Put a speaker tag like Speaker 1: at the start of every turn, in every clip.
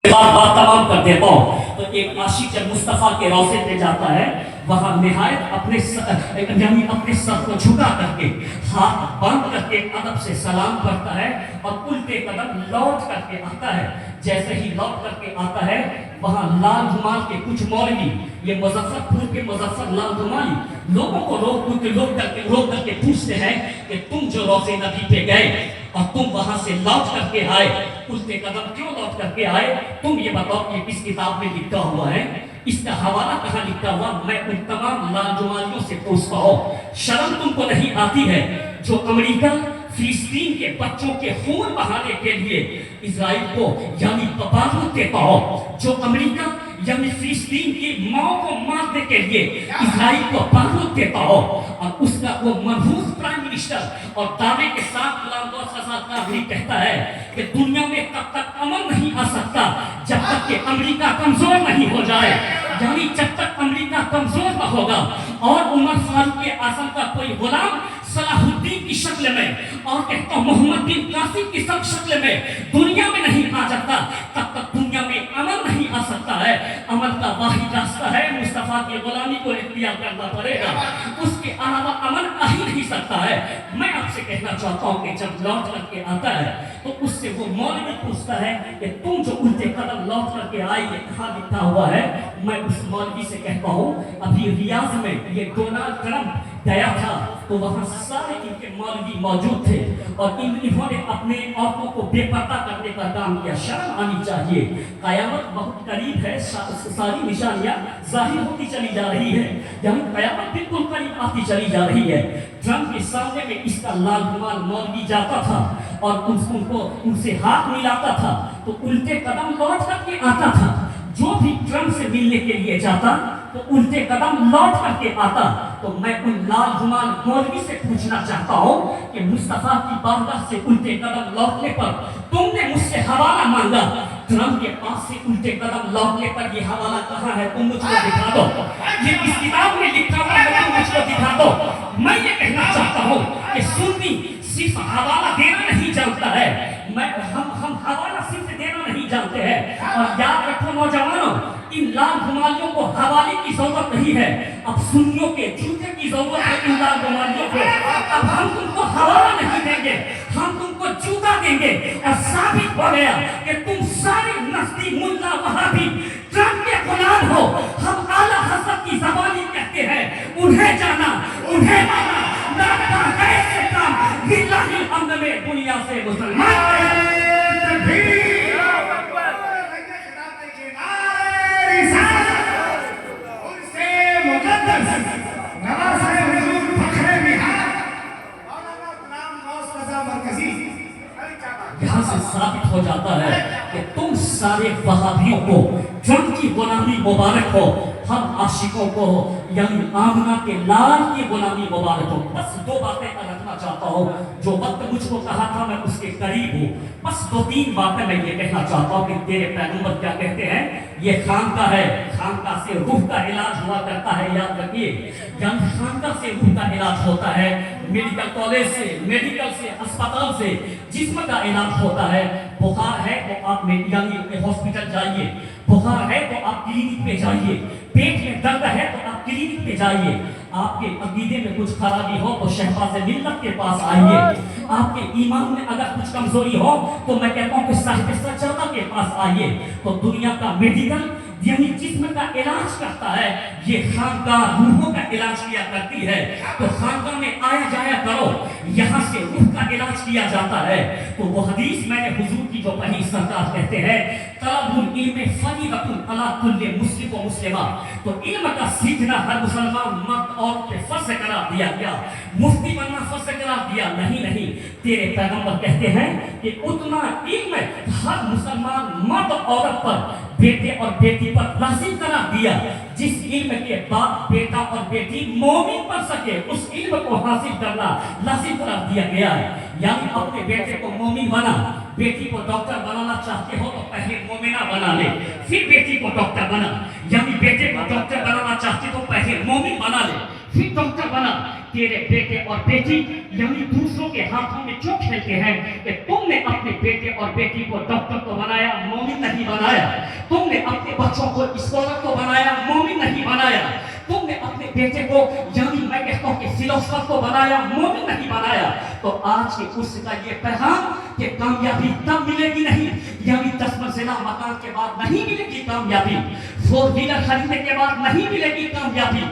Speaker 1: बात तमाम कर देता हूँ। तो एक आशिक जब मुस्तफ़ा के रोज़े पे जाता है, वहाँ निहायत अपने सर को झुका करके हाथ बंद करके अदब से सलाम करता है और उल्टे कदम लौट करके आता है। जैसे ही लौट करके आता है, वहाँ लाल धुमाल के कुछ मौलवी, ये मुजफ्फरपुर के मुजफ्फर लाल धुमाली, लोगों को रोक करके पूछते हैं कि तुम जो रोज़े नबी पे गए और तुम वहां से लौट करके आए, उल्टे कदम क्यों लौट करके आए, तुम ये बताओ कि किस किताब में लिखा हुआ है, इसका हवाला कहाँ लिखा हुआ। मैं उन तमाम लालजुमालियों से पूछता हूँ, शर्म तुमको नहीं आती है जो अमेरिका फिलिस्तीन के बच्चों के खून बहाने के लिए इजराइल को यानी बारूद देता हो, जो अमेरिका यानी फिलिस्तीन की माँ को मारने के लिए इजराइल को बारूद देता हो, और उसका वो मनहूस प्राइम मिनिस्टर और दावे के साथ भी कहता है कि दुनिया में तब तक अमन नहीं आ सकता जब तक कि अमेरिका कमजोर नहीं हो जाए, यानी जब तक अमेरिका कमजोर न होगा और उमर फारूक आजम का कोई गुलाम सलाहुद्दीन की शक्ल में और कहता मोहम्मद बिन कासिम की शक्ल में दुनिया में नहीं आ जाता, तब तक दुनिया में अमन नहीं आ सकता है। अमन का वाहिद रास्ता है मुस्तफा की गुलामी को इख्तियार करना पड़ेगा, उसके अलावा अमन आ ही नहीं सकता है। मैं आपसे कहना चाहता हूँ कि जब लौट करके आता है तो उससे वो मौलवी पूछता है कि तुम जो उल्टे कदम लौट करके आए ये कहाँ लिखा हुआ है। मैं उस मौलवी से कहता हूँ, अभी रियाज में ये डोनाल्ड ट्रंप गया था तो वहाँ सारे इनके मौलवी मौजूद थे और इन्होंने अपने औरतों को बेपर्दा करने का काम किया। शर्म आनी चाहिए, कयामत बहुत करीब है, सारी निशानियां जाहिर होती चली जा रही है, यानी कयामत बिल्कुल करीब आती चली जा रही है। ट्रंप के सामने में इसका लाल रुमाल मौलवी जाता था और उनसे हाथ मिलाता था तो उल्टे कदम लौट करके आता था। जो भी ट्रंप से मिलने के लिए जाता तो उल्टे कदम लौट करके आता। तो मैं उन लाल रुमाल मौलवी से पूछना चाहता हूँ कि मुस्तफा की बारगाह से उल्टे कदम लौटने पर तुमने मुझसे हवाला मांगा, ट्रंप के पास से उल्टे कदम लौटने पर ये हवाला कहाँ है, तुम मुझको दिखा दो। ये इस किताब में लिखा हुआ है, तुम मुझको दिखा दो। मैं ये कहना चाहता हूँ कि सुन्नी सिर्फ हवाला देना नहीं जानता है, हम हवाला सिर्फ देना नहीं जानते हैं। और याद रखो नौजवानों, इन लाल रुमालियों को हवाले की जरूरत नहीं है, अब सुन्नियों के जूते की जरूरत है इन लाल रुमालियों को। अब हम तुमको हवाला नहीं देंगे, हम तुमको जूता देंगे और साबित हो गया कि तुम सारे नस्ली मुल्ला वहाबी ट्रंप के गुलाम हो। हम आला हज़रत की ज़बानी कहते हैं, उन्हें जाना उन्हें माना, नाता है से काम बिल्लाहि हमद में दुनिया से मुसलमान। यहाँ से साबित हो जाता है कि तुम सारे वहाबियों को ट्रंप की गुलामी मुबारक हो, हम आशिकों को यानी आमना के लाल की गुलामी मुबारक हो। बस दो बातें रखना चाहता हूँ, जो वक्त मुझको कहा था मैं उसके करीब हूँ। बस दो तीन बातें मैं ये कहना चाहता हूँ कि तेरे पैगंबर क्या कहते हैं, ये खानका है, खानका से रूह का इलाज हुआ करता है, याद रखिए। यानी खानका से रूह का इलाज होता है, मेडिकल कॉलेज से, मेडिकल से, अस्पताल से जिस्म का इलाज होता है। बुखार है तो आप यानी हॉस्पिटल जाइए, बुखार है तो आप क्लिनिक पे जाइए, पेट में दर्द है तो आप क्लिनिक पे जाइए, आपके अकीदे में कुछ खराबी हो तो शहबाज़ मिल्लत के पास आइए, आपके ईमान में अगर कुछ कमजोरी हो तो मैं कहता हूँ कि साहिब सज्जादा के पास आइए। तो दुनिया का मेडिकल यानी जिस्म का इलाज करता है, ये खानका रूहों का इलाज किया करती है। तो खानका में आया जाया करो, यहाँ से रूह का इलाज किया जाता है। तो वो हदीस मैंने हुजूर की जो पढ़ी, सरकार कहते हैं तलबुल इल्म फरीदतुन अला कुल्लि मुस्लिम व मुस्लिमा। तो इल्म का सीखना हर मुसलमान मर्द और पे फर्ज करार दिया गया, मुफ्ती बनना फर्ज करार दिया नहीं। तेरे पैगंबर कहते हैं कि उतना इल्म हर मुसलमान मर्द औरत पर, बेटे और बेटी पर लाजिम करार दिया। जिस इल्म के बाद बेटा और बेटी मोमिन बन सके उस इल्म को हासिल करना लाजिम करार दिया गया है। यानी अपने बेटे को मोमिन बना, बेटी को डॉक्टर बनाना चाहते हो तो पहले मोमिना बना ले, फिर बेटी को डॉक्टर बना। यानी बेटे को डॉक्टर बनाना चाहते तो पहले मोमिन बना ले, फिर डॉक्टर बना। तेरे बेटे और बेटी यानी दूसरों के हाथों में क्यों खेलते हैं कि तुमने अपने बेटे और बेटी को डॉक्टर तो बनाया, मोमिन नहीं बनाया। तुमने अपने बच्चों को स्कॉलर तो बनाया, मोमिन नहीं बनाया। तुमने अपने बेटे को यानी मैं कहता हूँ कि फिलोसफर को बनाया, मोमिन नहीं बनाया। तो आज के कुर्स का ये पैगाम कि कामयाबी तब मिलेगी नहीं, यानी 10 मंजिला मकान के बाद नहीं मिलेगी कामयाबी, 4 व्हीलर खरीदने के बाद नहीं मिलेगी कामयाबी,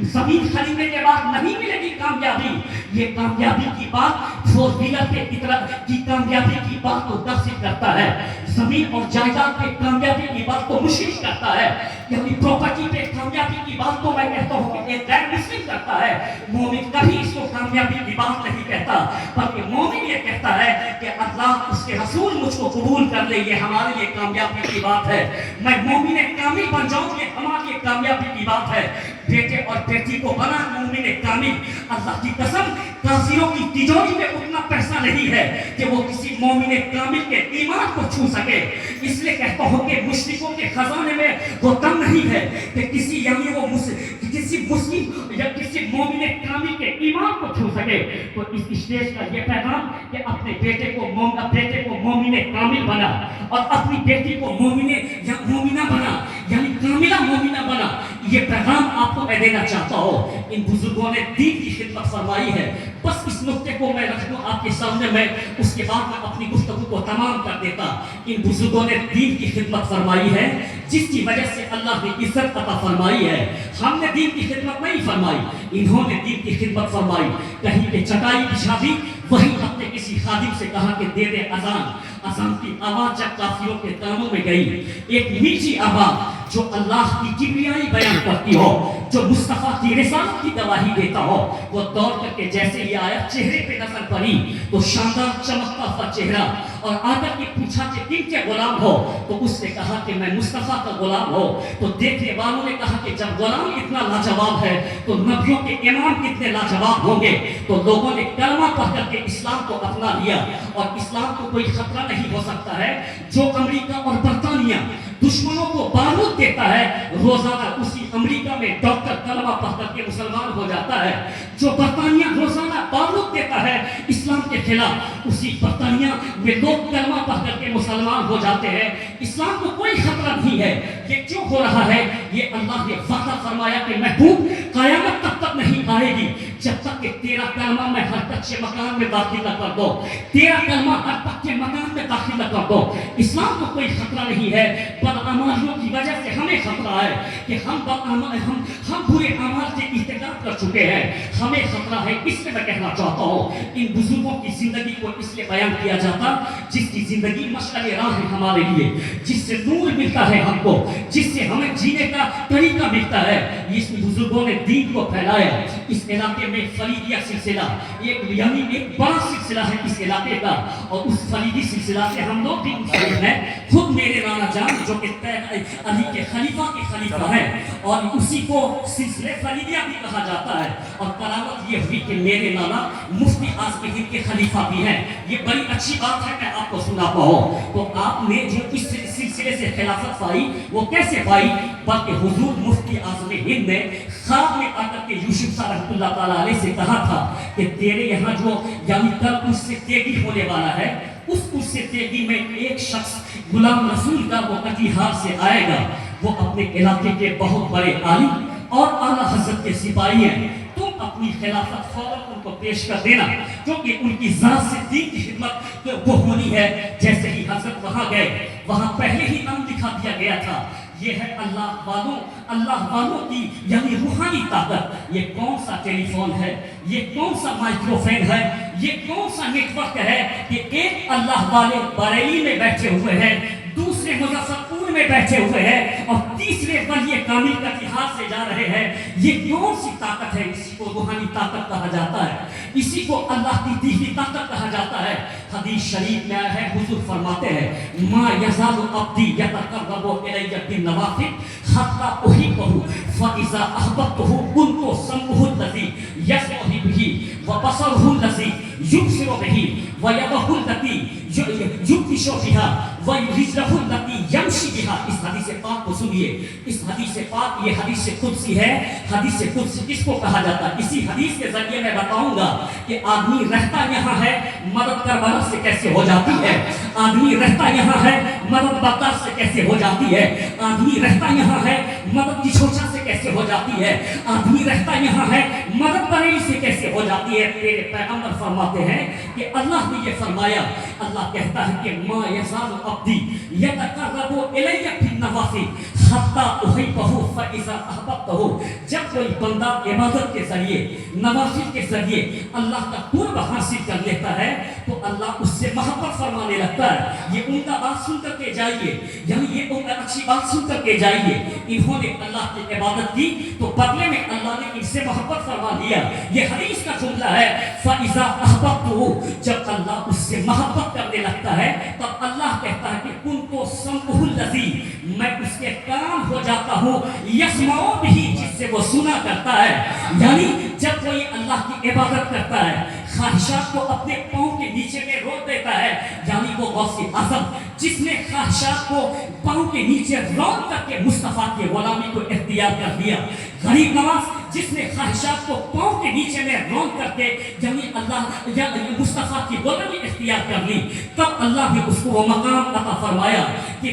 Speaker 1: जमीन खरीदने के बाद नहीं मिलेगी कामयाबी। ये कामयाबी की बात 4 व्हीलर के की कामयाबी की बात तो दर्शित करता है, जमीन और जायदाद पे कामयाबी की बात तो मुश्किल करता है, यानी प्रॉपर्टी पे कामयाबी की बात तो मैं कहता हूँ कि एक गैर मुस्लिम करता है। मोमिन कभी इसको कामयाबी की बात नहीं कहता, बल्कि मोमिन ये कहता है कि अल्लाह उसके रसूल मुझको कबूल कर ले, ये हमारे लिए कामयाबी की बात है। मैं मोमिन कामिल बन जाऊं, ये हमारे लिए कामयाबी की बात है। बेटे और बेटी को बना मोमिन कामिल। अल्लाह की कसम, काफिरों की तिजोरी में उतना पैसा नहीं है कि वो किसी मोमिन कामिल के ईमान को छू सके। इसलिए कहता हूं कि मुश्रिकों के खजाने में वो दम नहीं है कि किसी यानी वो किसी मुस्लिम या किसी मोमिन कामिल के ईमान को छू सके। तो इस स्टेज का ये पैगाम कि अपने बेटे को मोमिन कामिल बना और अपनी बेटी को मोमिना बना, यानी कामिला मोमिना बना। ये पैगाम आपको मैं देना चाहता हूँ। इन बुजुर्गों ने दीन की खिदमत फरमाई है। बस इस नुक्ते को मैं रख दूं आपके सामने, मैं उसके बाद मैं अपनी गुफ्तगू को तमाम कर देता। इन बुजुर्गों ने दीन की खिदमत फरमाई है, जिसकी वजह से अल्लाह ने इज्जत अता फरमाई है। हमने दीन की खिदमत नहीं फरमाई, इन्होंने दीन की खिदमत फरमाई। कहीं पे चटाई बिछा दी, वहीं अपने किसी खादिम से कहा कि दे दे अजान। अजान की आवाज जब काफिरों के कानों में गई, एक मीठी आवाज जो अल्लाह की किबरियाई बयान करती हो, जो मुस्तफा की रिसालत की गवाही देता हो, वो दौड़ करके जैसे ही आया, चेहरे पे नजर पड़ी तो शानदार चमकता हुआ चेहरा, और आकर के पूछा कि किन के गुलाम हो, तो उसने कहा कि मैं मुस्तफा का गुलाम हो। तो देखने वालों ने कहा कि जब गुलाम इतना लाजवाब है तो नबियों के इमाम कितने लाजवाब होंगे। तो लोगों ने कलमा पढ़ करके इस्लाम को अपना लिया, और इस्लाम को कोई खतरा नहीं हो सकता है। जो अमेरिका और बर्तानिया दुश्मनों को बारूद देता है, रोजाना उसी अमेरिका में डॉक्टर कलमा पढ़ करके मुसलमान हो जाता है। जो बर्तानिया रोजाना बारूद देता है इस्लाम के खिलाफ, उसी बर्तानिया में लोग कलमा पढ़ करके मुसलमान हो जाते हैं। इस्लाम को कोई खतरा नहीं है। ये क्यों हो रहा है? ये अल्लाह ने वादा फरमाया कि महबूब कयामत तब तक नहीं आएगी जब तक कि तेरा कलमा मैं हर कच्चे मकान में दाखिल न कर दो, तेरा कलमा हर पक्के मकान में दाखिल न कर दो। इस्लाम को कोई खतरा नहीं है। बदअमालियों की वजह से हमें खतरा है कि हम बुरे अमाल से इस्तेमाल कर चुके हैं, हमें खतरा है। इसलिए मैं कहना चाहता हूँ, इन बुजुर्गों की जिंदगी को इसलिए बयान किया जाता जिसकी जिंदगी मशअल राह है हमारे लिए, जिससे नूर मिलता है हमको, जिससे हमें जीने का तरीका मिलता है। इस बुजुर्गों ने दीन को फैलाया। इस इलाके में फरीदिया सिलसिला एक बड़ा सिलसिला है इस इलाके का, और उस फरीदी सिलसिला से हम लोग भी मुंसलिक हैं। खुद मेरे नाना जान जो कि अली के खलीफा है, और उसी को सिलसिले फरीदिया भी कहा जाता है। और करामत ये हुई कि मेरे नाना मुफ्ती आज़म हिंद के खलीफा भी हैं। ये बड़ी अच्छी बात है, मैं आपको सुनाता हूँ। तो आपने जो इस सिलसिले से खिलाफत पाई वो कैसे पाई? बल्कि हुजूर मुफ्ती आज़म हिंद ने ख्वाब में आकर के यूसुफ साहब रहमतुल्लाह ताला अलैह से कहा था कि तेरे यहाँ जो यानी कल उससे तेगी होने वाला है, उससे तेगी में एक शख्स गुलाम रसूल का वो कटिहार से आएगा। वो अपने इलाके के बहुत बड़े आलिम और आला हजरत के सिपाही हैं। तुम अपनी खिलाफत फौरन उनको पेश कर देना, क्योंकि उनकी जात से दीन की खिदमत वो होनी है। जैसे ही हजरत वहां गए, वहां पहले ही नाम लिखा दिया गया था, ये है अल्लाह वालों की यानी रूहानी ताकत। ये कौन सा टेलीफोन है, ये कौन सा माइक्रोफोन है, ये कौन सा नेटवर्क है कि एक अल्लाह वाले बरेली में बैठे हुए हैं, दूसरे मुजफ्फरपुर में बैठे हुए हैं, और तीसरे वली कामिल का इतिहास से जा रहे हैं। ये कौन सी ताकत है? इसी को रूहानी ताकत कहा जाता है, इसी को अल्लाह की दी हुई ताकत कहा जाता है। हदीस शरीफ में आया है, हुजूर फरमाते हैं मा यज़ालु अब्दी यतक़र्रबु इलैया बिन्नवाफिल हत्ता उहिब्बहु फ़इज़ा अहबब्तहु कुन्तु समअहु अल्लज़ी यस्मअु बिही व बसरुहु अल्लज़ी युबसिरु बिही व यदहु अल्लती युक्तिशो बिहा वयरिजहु लती यमशी बिहा। इस हदीस पाक को सुनिए। इस हदीस पाक, ये हदीस कुदसी है। हदीस कुदसी किसको कहा जाता है? इसी हदीस के जरिए मैं बताऊंगा कि आदमी रहता यहाँ है, मदद करबला से कैसे हो जाती है। आदमी रहता यहाँ है, मदद बगदाद से कैसे हो जाती है। आदमी रहता यहाँ है, मदद किशोचा से कैसे हो जाती है। आदमी रहता यहाँ है, मदद बरेली से कैसे हो जाती है। मेरे पैगंबर फरमाते हैं कि अल्लाह ने ये फरमाया, अल्लाह कहता है कि मा यज़ालु अब्दी यतक़र्रबु इलैया बिन्नवाफिल हत्ता उहिब्बहु फइज़ा अहबब्तहु। जब कोई बंदा इबादत के जरिए, नवाफिल के जरिए अल्लाह का कुर्ब हासिल कर लेता है तो अल्लाह उससे मोहब्बत फरमाने लगता है। ये उनका बात सुन करके जाइए, यानी ये उनका अच्छी बात सुन करके जाइए। इन्होंने अल्लाह की इबादत की तो बदले में अल्लाह ने इनसे मोहब्बत फरमा दिया। ये हदीस का जुमला है, फइज़ा अहबब्तहु। जब अल्लाह उससे मोहब्बत करने लगता है तब अल्लाह कहता है कि कुन्तु समउहुल लज़ी, मैं उसके कान हो जाता हूँ, यस्माउ बिही, जिससे वो सुना करता है। यानी जब कोई अल्लाह की इबादत करता है, ख्वाहिशात को अपने पाँव के नीचे में रोक देता है, यानी वो गौसे आज़म जिसने ख्वाहिशात को पाँव के नीचे रोक करके मुस्तफ़ा की गुलामी को इख्तियार कर दिया। गरीब नवाज जिसने ख्वाहिशात को पाँव के नीचे में रोक करके यानी अल्लाह या मुस्तफ़ा की गुलामी इख्तियार कर ली, तब अल्लाह ने उसको वो मकाम अता फरमाया कि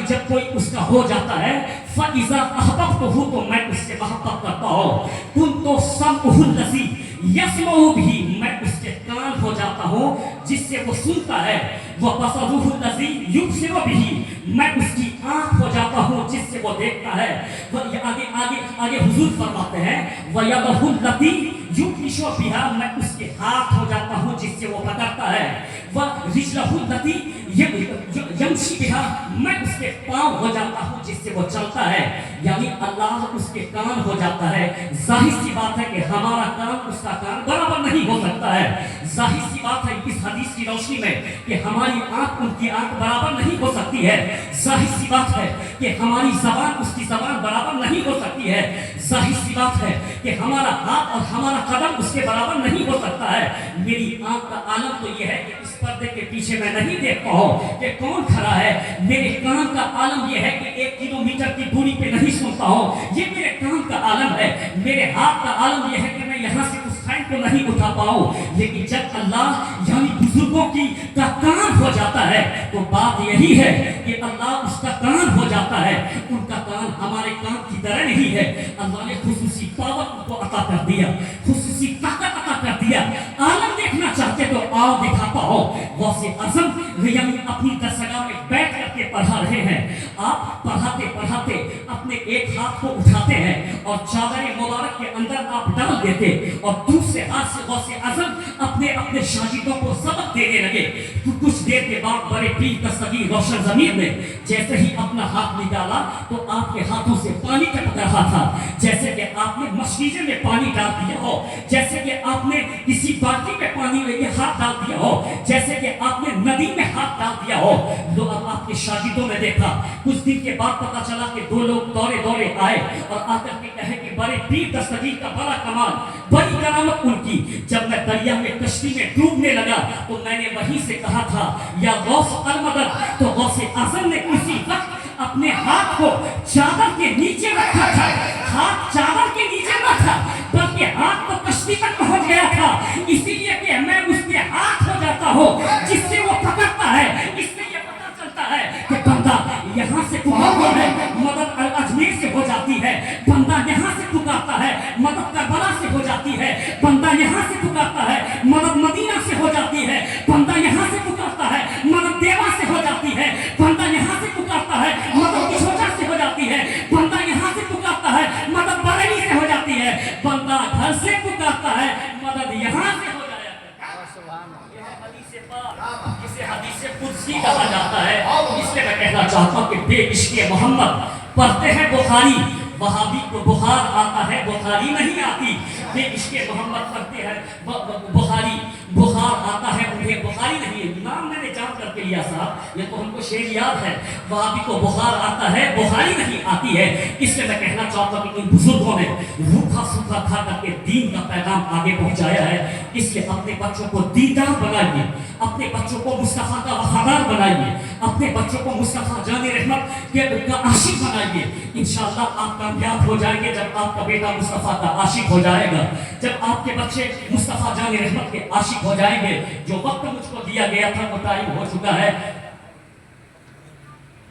Speaker 1: जब कोई उसका हो जाता है, फ़इज़ा अहबब्तहु, तो मैं उससे मोहब्बत करता हूँ। कुन्तु समउहुल लज़ी यस्माउ बिही, मैं उसके कान हो जाता हूँ जिससे वो सुनता है। वह बसरुहुल लज़ी युबसिरु बिही, मैं उसकी आँख हो जाता हूँ जिससे वो देखता है। वह आगे आगे आगे हुजूर फरमाते हैं, वह यदहुल लती युबतिशु बिहा, मैं उसके हाथ हो जाता हूँ जिससे वो पकड़ता है। वह रिजलहुल लती यमशी बिहा, मैं उसके पाँव हो जाता हूँ जिससे वो चलता है। यानी अल्लाह उसके कान हो जाता है। जाहिर सी बात है कि हमारा कान उसका कान बराबर नहीं हो सकता है। जाहिर सी बात है इस हदीस की रोशनी में कि हमारी आंख उनकी आंख बराबर नहीं हो सकती है। जाहिर सी बात है कि हमारी जबान उसकी जबान बराबर नहीं हो सकती है। जाहिर सी बात है कि हमारा हाथ और हमारा कदम उसके बराबर नहीं हो सकता है। मेरी आंख का आलम तो यह है कि इस पर्दे के पीछे मैं नहीं देख पाऊँ कि कौन खड़ा है। मेरे कान का आलम यह है कि 1 किलोमीटर की दूरी पे नहीं सुनता हूँ, ये मेरे कान का आलम है। मेरे हाथ का आलम यह है कि मैं यहाँ से उस फैन को नहीं उठा पाऊँ। लेकिन जब अल्लाह यानी बुजुर्गों की का कान हो जाता है तो बात यही है कि अल्लाह उसका कान हो जाता है। उनका कान हमारे कान की तरह नहीं है। अल्लाह ने खुसूसी पावर उनको अता कर दिया, खुसूसी ताकत अता कर दिया। आलम देखना चाहते तो आओ दिखाता हो। गौसे आज़म यानी अपनी दरसगाह में बैठ करके पढ़ा रहे हैं। आप पढ़ाते पढ़ाते अपने एक हाथ को उठाते हैं और चादर मुबारक के अंदर आप डाल देते और दूसरे हाथ से गौसे आज़म अपने अपने शागिर्दों को सबक देने लगे। तो कुछ देर के बाद बड़े पीर दस्तगीर रोशन ज़मीर ने जैसे ही अपना हाथ निकाला तो आपके हाथों से पानी टपक रहा था, जैसे कि आपने मशकीजे में पानी डाल दिया हो, जैसे कि आपने किसी बाल्टी में पानी लेके हाथ डाल दिया हो, जैसे कि आपने नदी में हाथ डाल दिया हो। तो अब आपके शागिर्दों ने देखा। कुछ दिन के बाद पता चला कि 2 लोग दौड़े दौड़े आए और आकर के कहे कि बड़े पीर दस्तगीर का बड़ा कमाल, बड़ी करामत उनकी। जब मैं दरिया में कश्ती में डूबने लगा तो मैंने वहीं से कहा था या गौस अल मदद, तो गौसे आज़म ने उसी वक्त अपने हाथ को चादर के नीचे रखा था। हाथ चादर के नीचे न था बल्कि हाथ तो कश्ती तक पहुंच गया था, इसीलिए कि मैं उसके हाथ हो जाता हूँ जिससे वो पकड़ता है। इससे ये पता चलता है कि बंदा यहाँ से पुकारता है, मदद अजमेर से हो जाती है। बंदा यहाँ से पुकारता है, मदद करबला से हो जाती है। बंदा यहाँ से पुकारता है, मदद मदीना से हो जाती है। बंदा यहाँ से पुकारता है, मदद देवा से हो जाती है। बंदा यहाँ से पुकारता है, मदद किशोचा से हो जाती है। बंदा यहाँ से पुकारता है, मदद बरेली से हो जाती है। बंदा घर से पुकारता है, मदद यहाँ से हो जाती है। इसे हदीस कुदसी कहा जाता है। इसलिए मैं कहना चाहता हूँ कि बेइश्क़ मोहम्मद पढ़ते हैं बुखारी, वहाबी को बुखार आता है, बुखारी नहीं आती। बेइश्क़ मोहम्मद पढ़ते हैं बुखारी, बुखार आता है उन्हें बुखारी नहीं है, नाम मैंने जान करके लिया साहब, ये तो हमको शेर याद है, वहाबी को बुखार आता है बुखारी नहीं आती है। इसलिए मैं कहना चाहता हूँ कि इन बुजुर्गों ने रूखा सूखा खा करके दीन का पैगाम आगे पहुंचाया है। इसलिए अपने बच्चों को दीदार बनाइए, अपने बच्चों को मुस्तफा का वफादार बनाइए, अपने बच्चों को मुस्तफा जान रहमत के आशिक बनाइए। इंशाअल्लाह आप कामयाब हो जाएंगे जब आपका बेटा मुस्तफा का आशिक हो जाएगा, जब आपके बच्चे मुस्तफा जान रहमत के आशिक हो जाएंगे। जो वक्त मुझको दिया गया था वो टाइम हो चुका है।